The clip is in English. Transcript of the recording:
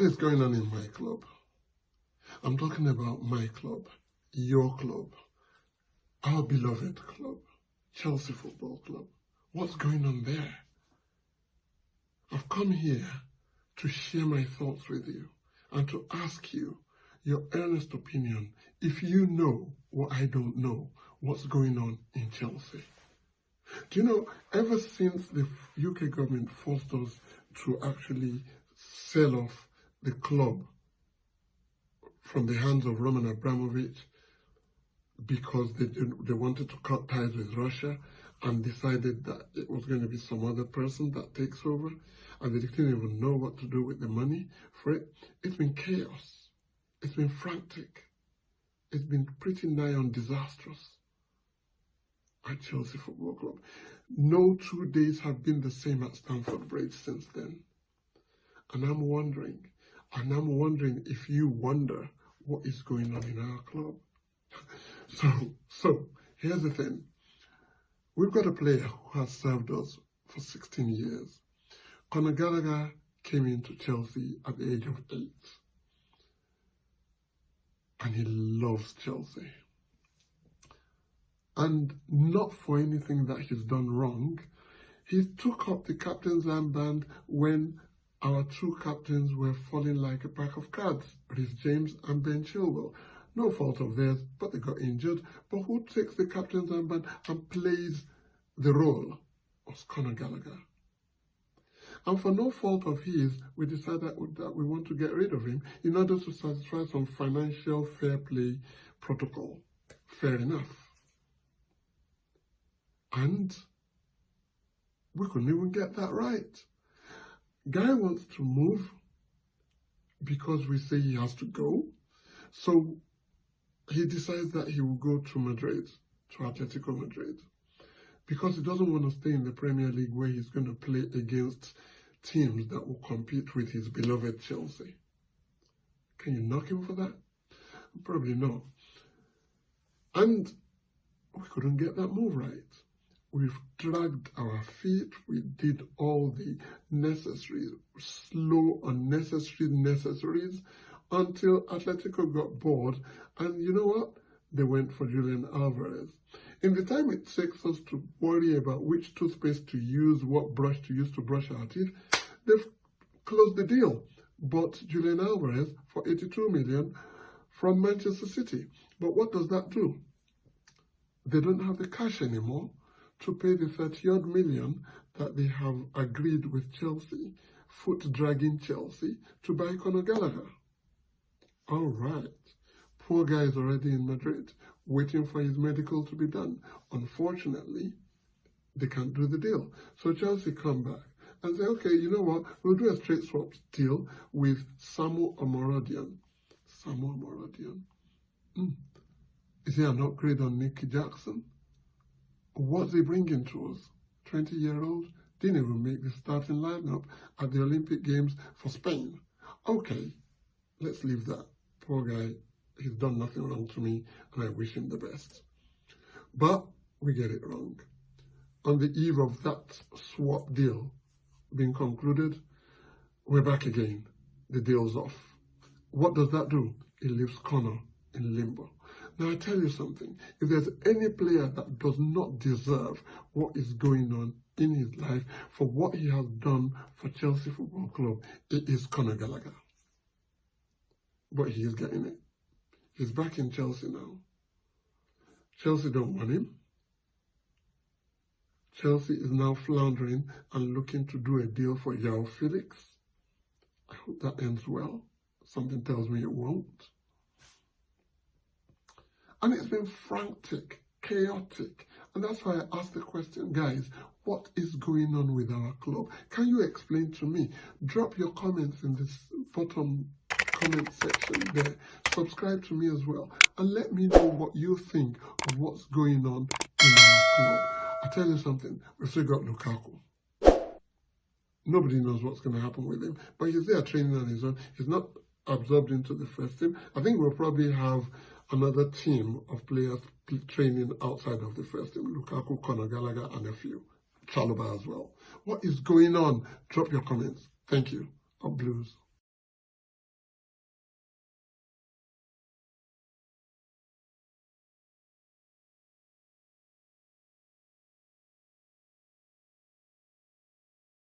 What is going on in my club? I'm talking about my club, your club, our beloved club, Chelsea Football Club. What's going on there? I've come here to share my thoughts with you and to ask you your earnest opinion if you know what I don't know, what's going on in Chelsea. Do you know, ever since the UK government forced us to actually sell off the club from the hands of Roman Abramovich because they wanted to cut ties with Russia and decided that it was going to be some other person that takes over, and they didn't even know what to do with the money for it. It's been chaos. It's been frantic. It's been pretty nigh on disastrous at Chelsea Football Club. No 2 days have been the same at Stamford Bridge since then. And I'm wondering if you wonder what is going on in our club. So here's the thing. We've got a player who has served us for 16 years. Conor Gallagher came into Chelsea at the age of 8. And he loves Chelsea. And not for anything that he's done wrong, he took up the captain's armband when our 2 captains were falling like a pack of cards, Reece James and Ben Chilwell. No fault of theirs, but they got injured. But who takes the captain's armband and plays the role of Conor Gallagher? And for no fault of his, we decided that we want to get rid of him in order to satisfy some financial fair play protocol. Fair enough. And we couldn't even get that right. Guy wants to move because we say he has to go. So he decides that he will go to Madrid, to Atletico Madrid, because he doesn't want to stay in the Premier League where he's going to play against teams that will compete with his beloved Chelsea. Can you knock him for that? Probably not. And we couldn't get that move right. We've dragged our feet. We did all the necessary, slow, unnecessary necessaries until Atletico got bored. And you know what? They went for Julian Alvarez. In the time it takes us to worry about which toothpaste to use, what brush to use to brush our teeth, they've closed the deal. Bought Julian Alvarez for 82 million from Manchester City. But what does that do? They don't have the cash anymore to pay the 30-odd million that they have agreed with Chelsea, foot-dragging Chelsea, to buy Conor Gallagher. All right. Poor guy is already in Madrid, waiting for his medical to be done. Unfortunately, they can't do the deal. So Chelsea come back and say, okay, you know what? We'll do a straight swap deal with Samu Omorodion. Samu Omorodion. Is he an upgrade on Nicky Jackson? What's he bringing to us? 20-year-old? Didn't even make the starting lineup at the Olympic Games for Spain. Okay, let's leave that. Poor guy, he's done nothing wrong to me, and I wish him the best. But we get it wrong. On the eve of that swap deal being concluded, we're back again. The deal's off. What does that do? It leaves Conor in limbo. Now, I tell you something. If there's any player that does not deserve what is going on in his life for what he has done for Chelsea Football Club, it is Conor Gallagher. But he is getting it. He's back in Chelsea now. Chelsea don't want him. Chelsea is now floundering and looking to do a deal for João Felix. I hope that ends well. Something tells me it won't. And it's been frantic, chaotic. And that's why I asked the question, guys, what is going on with our club? Can you explain to me? Drop your comments in this bottom comment section there. Subscribe to me as well. And let me know what you think of what's going on in our club. I tell you something, we've still got Lukaku. Nobody knows what's going to happen with him. But he's there training on his own. He's not absorbed into the first team. I think we'll probably have another team of players training outside of the first team. Lukaku, Conor Gallagher, and a few. Chalobah as well. What is going on? Drop your comments. Thank you. Up Blues.